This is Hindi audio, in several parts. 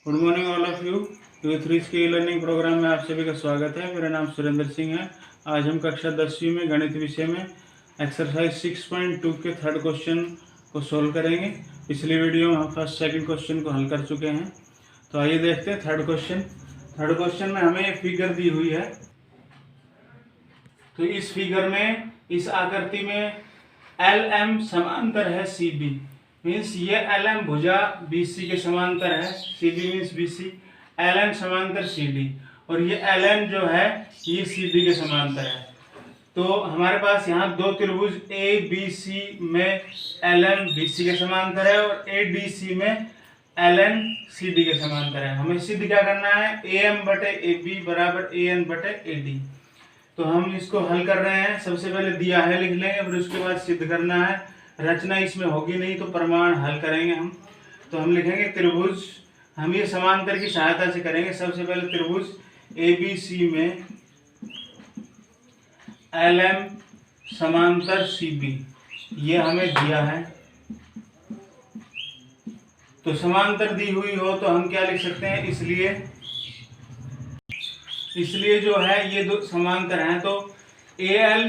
Good morning all of you. Q3 के लर्निंग प्रोग्राम में आप सभी का स्वागत है। मेरा नाम सुरेंद्र सिंह है। आज हम कक्षा 10वीं में गणित विषय में एक्सरसाइज 6.2 के थर्ड क्वेश्चन को सोल्व करेंगे। पिछली वीडियो में हम फर्स्ट सेकंड क्वेश्चन को हल कर चुके हैं। तो आइए देखते हैं थर्ड क्वेश्चन। थर्ड क्वेश्चन में हमें एक फिगर दी हुई है। तो इस फिगर में इस आकृति में LM समांतर है CB, मीन्स ये LM भुजा BC के समांतर है। CB मीन्स BC, LN समांतर CD, और ये LN जो है ये CD के समांतर है। तो हमारे पास यहाँ दो त्रिभुज ABC में LM BC के समांतर है और ADC में LN CD के समांतर है। हमें सिद्ध क्या करना है? AM बटे AB बराबर AN बटे AD। तो हम इसको हल कर रहे हैं। सबसे पहले दिया है लिख लेंगे, फिर उसके बाद सिद्ध करना है। रचना इसमें होगी नहीं तो प्रमाण हल करेंगे हम। तो हम लिखेंगे त्रिभुज, हम ये समांतर की सहायता से करेंगे। सबसे पहले त्रिभुज ABC में LM समांतर CB, ये हमें दिया है। तो समांतर दी हुई हो तो हम क्या लिख सकते हैं? इसलिए जो है ये दो समांतर हैं, तो AL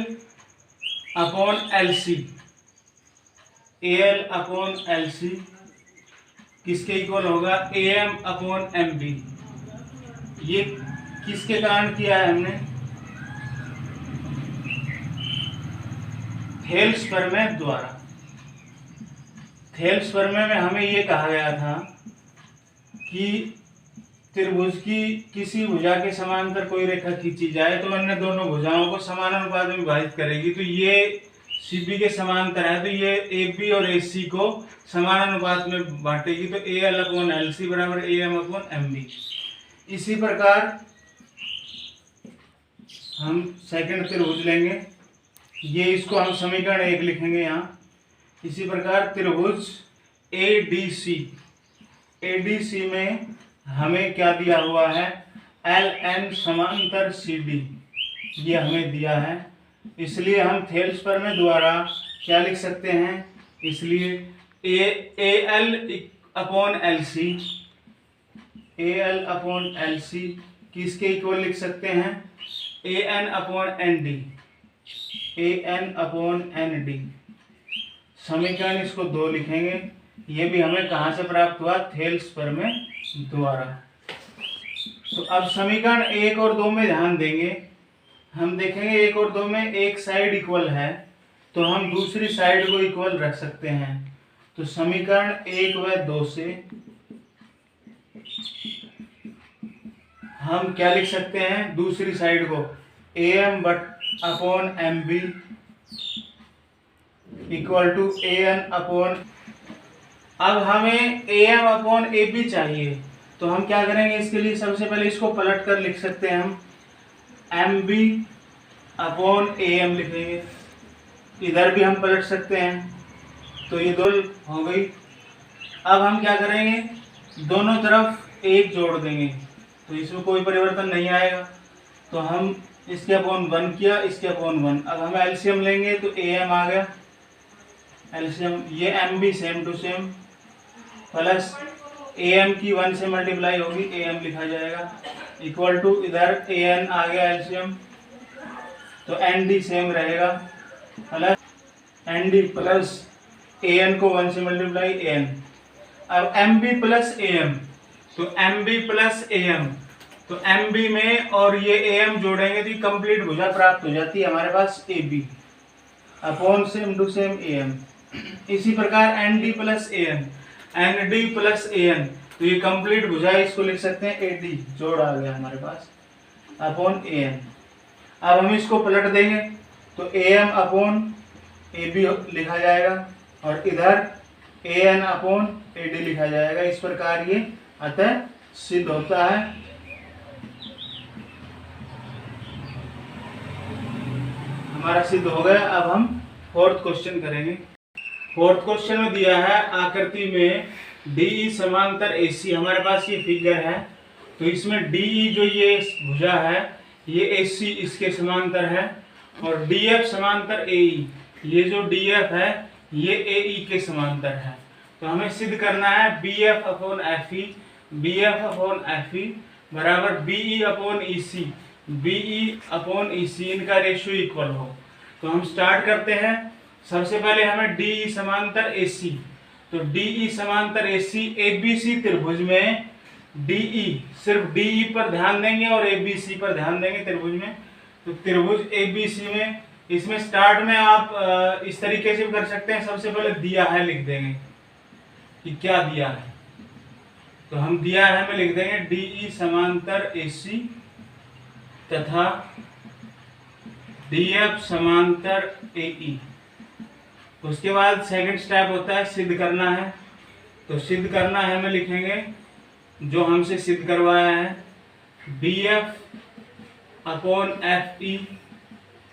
upon LC, AL upon LC किसके इक्वल होगा? AM upon MB। ये किसके कारण किया है हमने? थेल्स प्रमेय द्वारा। थेल्स प्रमेय में हमें ये कहा गया था कि त्रिभुज की किसी भुजा के समांतर कोई रेखा खींची जाए तो अन्य दोनों भुजाओं को समान अनुपात में विभाजित करेगी। तो ये CB के समांतर है, तो ये AB और AC को समान अनुपात में बांटेगी। तो AL अपॉन LC बराबर AM अपॉन MB। इसी प्रकार हम सेकंड त्रिभुज लेंगे, ये इसको हम समीकरण 1 लिखेंगे यहाँ। इसी प्रकार त्रिभुज ADC में हमें क्या दिया हुआ है? LN समांतर CD, ये हमें दिया है। इसलिए हम थेल्स प्रमेय द्वारा क्या लिख सकते हैं? इसलिए AL अपॉन LC किसके इक्वल लिख सकते हैं? AN upon ND। समीकरण इसको 2 लिखेंगे। ये भी हमें कहाँ से प्राप्त हुआ? थेल्स प्रमेय द्वारा। तो अब समीकरण 1 और 2 में ध्यान देंगे। हम देखेंगे 1 और 2 में एक साइड इक्वल है तो हम दूसरी साइड को इक्वल रख सकते हैं। तो समीकरण 1 व 2 से हम क्या लिख सकते हैं? दूसरी साइड को AM upon MB equal to AN upon. अब हमें AM अपॉन AB चाहिए, तो हम क्या करेंगे? इसके लिए सबसे पहले इसको पलट कर लिख सकते हैं हम MB अपॉन AM लिखेंगे। इधर भी हम पलट सकते हैं, तो ये दो हो गई। अब हम क्या करेंगे? दोनों तरफ 1 जोड़ देंगे, तो इसमें कोई परिवर्तन नहीं आएगा। तो हम इसके अपॉन 1 किया, इसके अपॉन 1। अब हम एलसीएम लेंगे तो AM आ गया एलसीएम। ये MB same to same plus AM की 1 से मल्टीप्लाई होगी, AM लिखा जाएगा इक्वल टू इधर AN आ गया एलसीएम, तो ND सेम रहेगा प्लस ND प्लस AN को 1 से मल्टीप्लाई AN। अब MB प्लस AM, तो MB प्लस AM, तो MB में और ये AM जोड़ेंगे तो ये कंप्लीट भुजा प्राप्त हो जाती है हमारे पास AB upon same to same AM। इसी प्रकार ND plus AN, ND plus AN, तो ये कंप्लीट भुजा, इसको लिख सकते हैं AD, जोड़ आ गया हमारे पास अपॉन AN। अब हम इसको पलट देंगे तो AM अपॉन AB लिखा जाएगा और इधर AN अपॉन AD लिखा जाएगा। इस प्रकार ये अतः सिद्ध होता है। हमारा सिद्ध हो गया। अब हम फोर्थ क्वेश्चन करेंगे। फोर्थ क्वेश्चन में दिया है आकृति में DE समांतर AC। हमारे पास ये फिगर है, तो इसमें DE जो ये भुजा है ये AC इसके समांतर है और DF समांतर AE, ये जो DF है ये AE के समांतर है। तो हमें सिद्ध करना है BF upon FE B F upon F E बराबर B E upon E C, B E upon E C, इनका रेशियो इक्वल हो। तो हम स्टार्ट करते हैं। सबसे पहले हमें डी ई समांतर ए सी, तो डी ई समांतर ए सी, ए बी सी त्रिभुज में डी ई, सिर्फ डी ई पर ध्यान देंगे और ए बी सी पर ध्यान देंगे त्रिभुज में। तो त्रिभुज ए बी सी में, इसमें स्टार्ट में आप इस तरीके से भी कर सकते हैं। सबसे पहले दिया है लिख देंगे कि क्या दिया है, तो हम दिया है में लिख देंगे डी ई समांतर ए सी तथा डी एफ समांतर ए ई। उसके बाद सेकंड स्टेप होता है सिद्ध करना है। तो सिद्ध करना है में लिखेंगे जो हमसे सिद्ध करवाया है, D F upon F E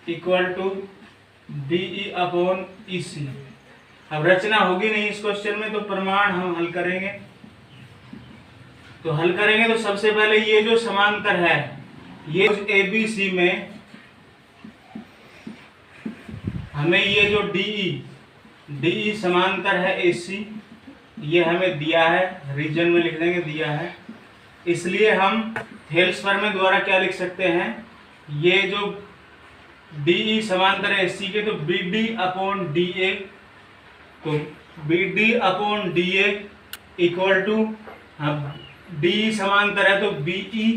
equal to D E upon E C. अब रचना होगी नहीं इस क्वेश्चन में, तो प्रमाण हम हल करेंगे। तो हल करेंगे तो सबसे पहले ये जो समांतर है, ये ए बी सी में हमें ये जो डी ई समांतर है ए सी, ये हमें दिया है, रीजन में लिख देंगे दिया है। इसलिए हम थेल्स प्रमेय द्वारा क्या लिख सकते हैं, ये जो डी ई समांतर है ए सी के, तो B D upon D A, तो B D upon D A equal to, D E समांतर है तो B E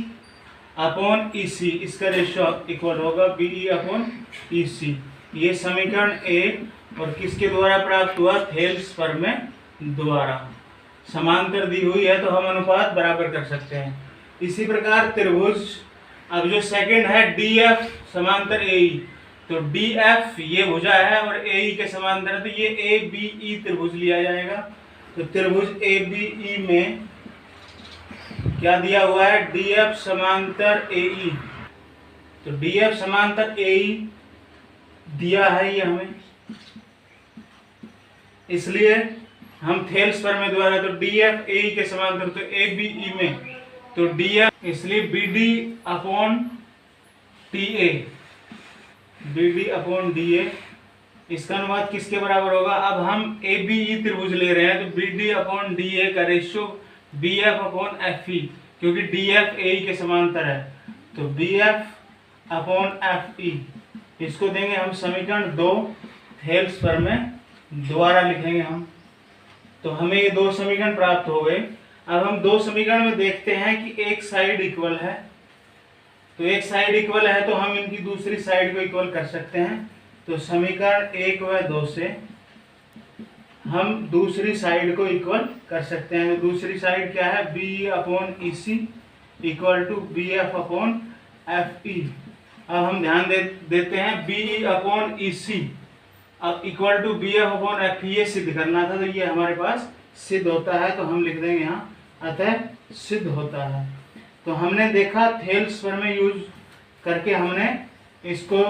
upon E C, इसका रेशियो इक्वल होगा B E upon E C. ये समीकरण ए और किसके द्वारा प्राप्त हुआ, थेल्स प्रमेय द्वारा। समांतर दी हुई है तो हम अनुपात बराबर कर सकते हैं। इसी प्रकार त्रिभुज, अब जो सेकंड है डी एफ समांतर ए ई, तो डी एफ ये भुजा है और ए ई के समांतर है, तो ये ए बी ई त्रिभुज लिया जाएगा। तो त्रिभुज ए बी ई में क्या दिया हुआ है, डी एफ समांतर ए ई, तो डी एफ समांतर ए ई दिया है ये हमें, इसलिए हम थेल्स प्रमेय द्वारा, तो डी एफ ए के समांतर, तो ए बी ई में, तो डी एफ, इसलिए B D upon T A, B D upon D A, इसका अनुपात किसके बराबर होगा। अब हम ए बी ई त्रिभुज ले रहे हैं, तो B D upon D A का ratio B F upon F E, क्योंकि डी एफ ए के समांतर है, तो B F upon F E, इसको देंगे हम समीकरण 2 थेल्स प्रमेय द्वारा लिखेंगे हम। तो हमें ये 2 समीकरण प्राप्त हो गए। अब हम 2 समीकरण में देखते हैं कि एक साइड इक्वल है, तो एक साइड इक्वल है तो हम इनकी दूसरी साइड को इक्वल कर सकते हैं। तो समीकरण 1 व 2 से हम दूसरी साइड को इक्वल कर सकते हैं। तो दूसरी साइड क्या है, B upon E C equal to B F upon F E. अब हम ध्यान देते हैं B E upon E C, अब equal to B F upon F E, ये सिद्ध करना था, तो ये हमारे पास सिद्ध होता है, तो हम लिख देंगे यहाँ अतः सिद्ध होता है। तो हमने देखा थेल्स प्रमेय यूज करके हमने इसको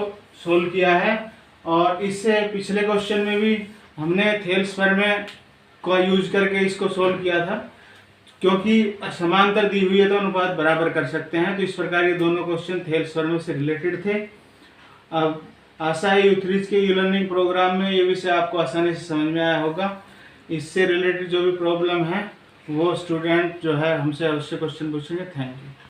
सोल्व किया है, और इससे पिछले क्वेश्चन में भी हमने थेल्स प्रमेय को यूज करके इसको सोल्व किया था, क्योंकि समांतर दी हुई है तो अनुपात बराबर कर सकते हैं। तो इस प्रकार ये दोनों क्वेश्चन थेल्स प्रमेय से रिलेटेड थे। अब आशा है यूथरीज के ई लर्निंग प्रोग्राम में ये विषय आपको आसानी से समझ में आया होगा। इससे रिलेटेड जो भी प्रॉब्लम है वो स्टूडेंट जो है हमसे अवश्य क्वेश्चन पूछेंगे। Thank you.